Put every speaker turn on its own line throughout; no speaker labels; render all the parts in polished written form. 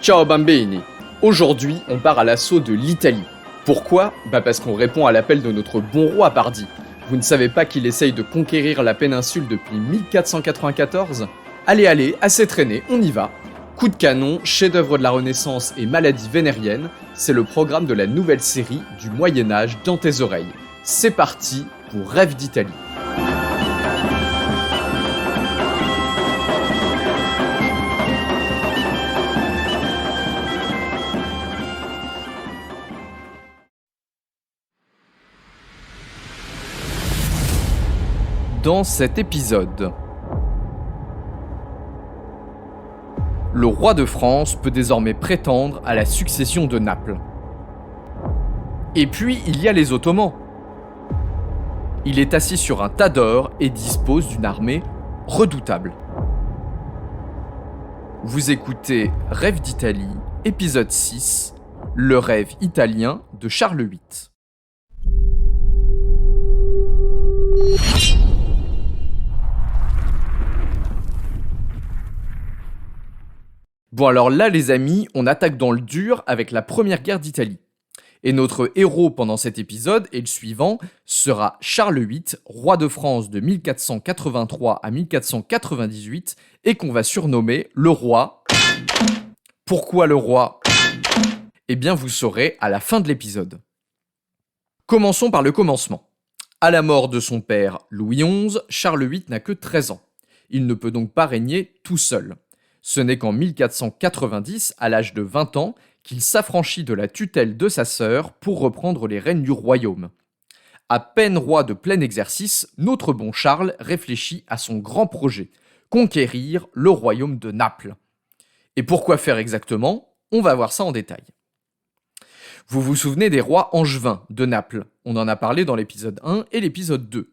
Ciao bambini! Aujourd'hui, on part à l'assaut de l'Italie. Pourquoi? Parce qu'on répond à l'appel de notre bon roi Pardi. Vous ne savez pas qu'il essaye de conquérir la péninsule depuis 1494? Allez, assez traîné, on y va. Coup de canon, chef-d'œuvre de la Renaissance et maladie vénérienne, c'est le programme de la nouvelle série du Moyen-Âge dans tes oreilles. C'est parti pour Rêve d'Italie. Dans cet épisode, le roi de France peut désormais prétendre à la succession de Naples. Et puis, il y a les Ottomans. Il est assis sur un tas d'or et dispose d'une armée redoutable. Vous écoutez Rêve d'Italie, épisode 6, le rêve italien de Charles VIII. Bon alors là les amis, on attaque dans le dur avec la première guerre d'Italie. Et notre héros pendant cet épisode et le suivant sera Charles VIII, roi de France de 1483 à 1498 et qu'on va surnommer le roi. Pourquoi le roi? Eh bien vous saurez à la fin de l'épisode. Commençons par le commencement. À la mort de son père Louis XI, Charles VIII n'a que 13 ans. Il ne peut donc pas régner tout seul. Ce n'est qu'en 1490, à l'âge de 20 ans, qu'il s'affranchit de la tutelle de sa sœur pour reprendre les rênes du royaume. À peine roi de plein exercice, notre bon Charles réfléchit à son grand projet, conquérir le royaume de Naples. Et pourquoi faire exactement? On va voir ça en détail. Vous vous souvenez des rois angevins de Naples? On en a parlé dans l'épisode 1 et l'épisode 2.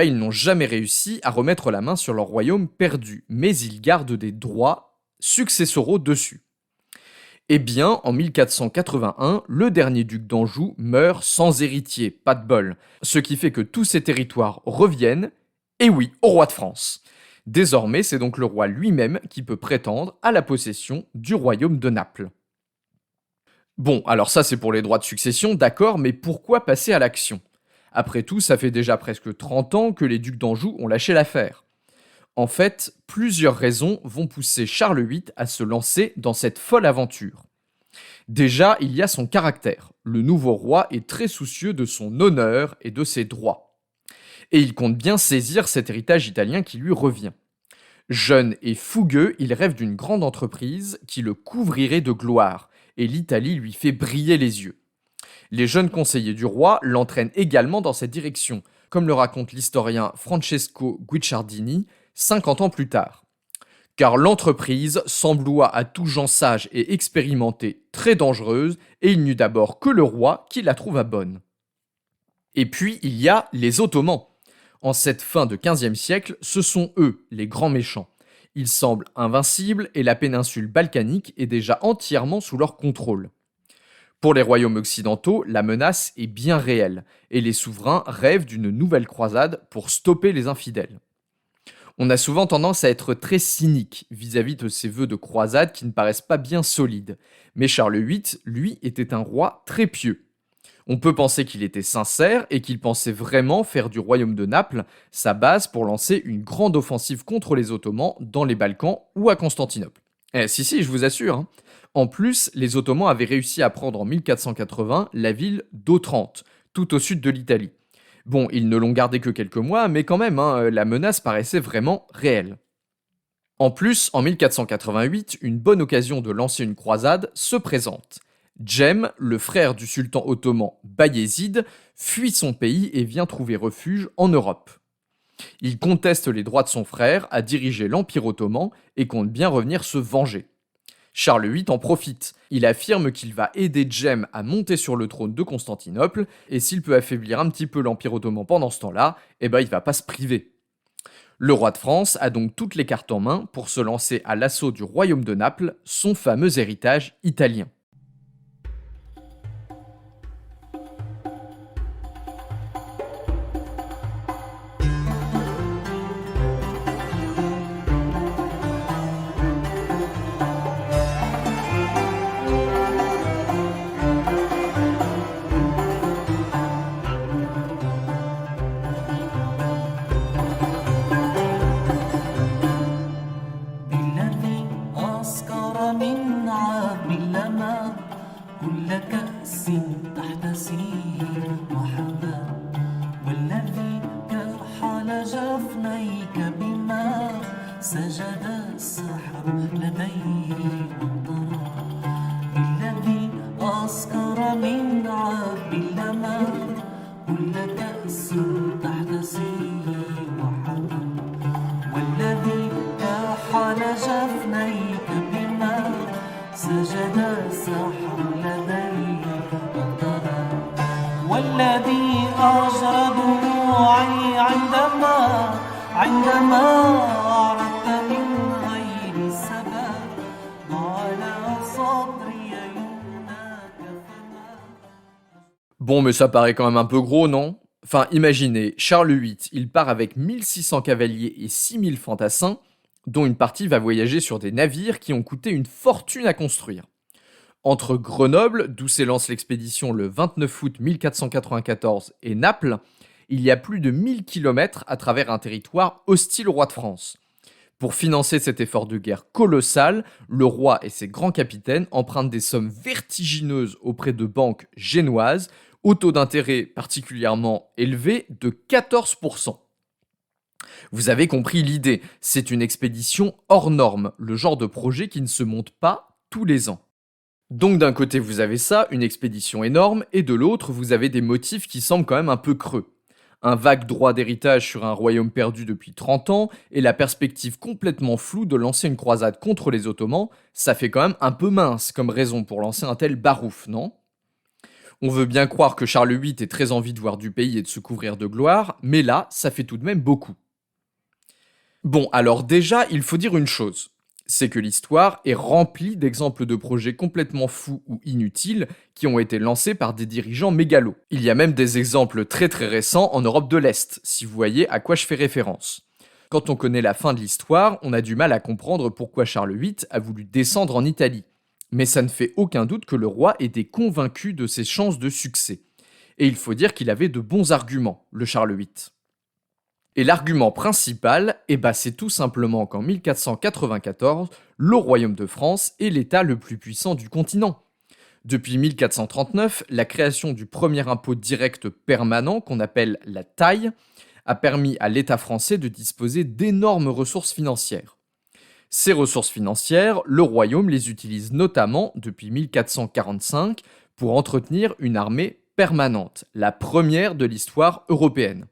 Ils n'ont jamais réussi à remettre la main sur leur royaume perdu, mais ils gardent des droits successoraux dessus. En 1481, le dernier duc d'Anjou meurt sans héritier, pas de bol, ce qui fait que tous ces territoires reviennent, et oui, au roi de France. Désormais, c'est donc le roi lui-même qui peut prétendre à la possession du royaume de Naples. Bon, alors ça c'est pour les droits de succession, d'accord, mais pourquoi passer à l'action ? Après tout, ça fait déjà presque 30 ans que les ducs d'Anjou ont lâché l'affaire. En fait, plusieurs raisons vont pousser Charles VIII à se lancer dans cette folle aventure. Déjà, il y a son caractère. Le nouveau roi est très soucieux de son honneur et de ses droits. Et il compte bien saisir cet héritage italien qui lui revient. Jeune et fougueux, il rêve d'une grande entreprise qui le couvrirait de gloire, et l'Italie lui fait briller les yeux. Les jeunes conseillers du roi l'entraînent également dans cette direction, comme le raconte l'historien Francesco Guicciardini 50 ans plus tard. Car l'entreprise sembloua à tout gens sage et expérimenté très dangereuse, et il n'eut d'abord que le roi qui la trouva bonne. Et puis il y a les Ottomans. En cette fin de XVe siècle, ce sont eux les grands méchants. Ils semblent invincibles et la péninsule balkanique est déjà entièrement sous leur contrôle. Pour les royaumes occidentaux, la menace est bien réelle, et les souverains rêvent d'une nouvelle croisade pour stopper les infidèles. On a souvent tendance à être très cynique vis-à-vis de ces vœux de croisade qui ne paraissent pas bien solides, mais Charles VIII, lui, était un roi très pieux. On peut penser qu'il était sincère et qu'il pensait vraiment faire du royaume de Naples sa base pour lancer une grande offensive contre les Ottomans dans les Balkans ou à Constantinople. Si, je vous assure. En plus, les Ottomans avaient réussi à prendre en 1480 la ville d'Otrante, tout au sud de l'Italie. Bon, ils ne l'ont gardée que quelques mois, mais quand même, la menace paraissait vraiment réelle. En plus, en 1488, une bonne occasion de lancer une croisade se présente. Cem, le frère du sultan ottoman Bayezid, fuit son pays et vient trouver refuge en Europe. Il conteste les droits de son frère à diriger l'Empire ottoman et compte bien revenir se venger. Charles VIII en profite. Il affirme qu'il va aider Cem à monter sur le trône de Constantinople, et s'il peut affaiblir un petit peu l'Empire ottoman pendant ce temps-là, il va pas se priver. Le roi de France a donc toutes les cartes en main pour se lancer à l'assaut du royaume de Naples, son fameux héritage italien.
من عاب اللمى كل كأس تحتسيه وحبا والذي كحل جفنيك بما سجد السحر لديه وانطرى بالذي أسكر من عاب اللمى كل كأس تحتسيه وحبا والذي كحل جفنيك بما سجد السحر لديه وانطرى والذي أجرى دموعي عندما أردت من غير سبب على صدري يمناك فما.
Bon, mais ça paraît quand même un peu gros, non? Enfin, imaginez, Charles VIII, il part avec 1600 cavaliers et 6000 fantassins, dont une partie va voyager sur des navires qui ont coûté une fortune à construire. Entre Grenoble, d'où s'élance l'expédition le 29 août 1494, et Naples, il y a plus de 1000 km à travers un territoire hostile au roi de France. Pour financer cet effort de guerre colossal, le roi et ses grands capitaines empruntent des sommes vertigineuses auprès de banques génoises, au taux d'intérêt particulièrement élevé de 14%. Vous avez compris l'idée, c'est une expédition hors norme, le genre de projet qui ne se monte pas tous les ans. Donc d'un côté vous avez ça, une expédition énorme, et de l'autre vous avez des motifs qui semblent quand même un peu creux. Un vague droit d'héritage sur un royaume perdu depuis 30 ans, et la perspective complètement floue de lancer une croisade contre les Ottomans, ça fait quand même un peu mince comme raison pour lancer un tel barouf, non? On veut bien croire que Charles VIII ait très envie de voir du pays et de se couvrir de gloire, mais là, ça fait tout de même beaucoup. Bon, alors déjà, il faut dire une chose. C'est que l'histoire est remplie d'exemples de projets complètement fous ou inutiles qui ont été lancés par des dirigeants mégalos. Il y a même des exemples très très récents en Europe de l'Est, si vous voyez à quoi je fais référence. Quand on connaît la fin de l'histoire, on a du mal à comprendre pourquoi Charles VIII a voulu descendre en Italie. Mais ça ne fait aucun doute que le roi était convaincu de ses chances de succès. Et il faut dire qu'il avait de bons arguments, le Charles VIII. Et l'argument principal, c'est tout simplement qu'en 1494, le Royaume de France est l'État le plus puissant du continent. Depuis 1439, la création du premier impôt direct permanent, qu'on appelle la taille, a permis à l'État français de disposer d'énormes ressources financières. Ces ressources financières, le Royaume les utilise notamment depuis 1445 pour entretenir une armée permanente, la première de l'histoire européenne.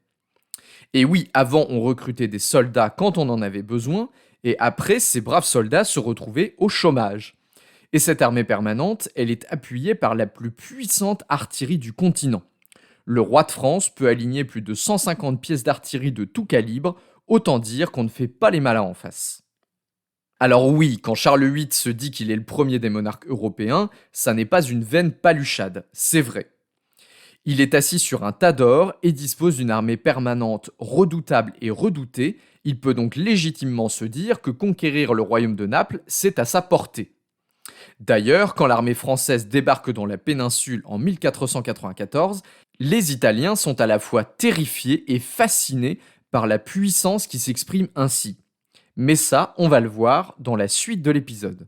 Et oui, avant, on recrutait des soldats quand on en avait besoin, et après, ces braves soldats se retrouvaient au chômage. Et cette armée permanente, elle est appuyée par la plus puissante artillerie du continent. Le roi de France peut aligner plus de 150 pièces d'artillerie de tout calibre, autant dire qu'on ne fait pas les malins en face. Alors oui, quand Charles VIII se dit qu'il est le premier des monarques européens, ça n'est pas une vaine paluchade, c'est vrai. Il est assis sur un tas d'or et dispose d'une armée permanente redoutable et redoutée. Il peut donc légitimement se dire que conquérir le royaume de Naples, c'est à sa portée. D'ailleurs, quand l'armée française débarque dans la péninsule en 1494, les Italiens sont à la fois terrifiés et fascinés par la puissance qui s'exprime ainsi. Mais ça, on va le voir dans la suite de l'épisode.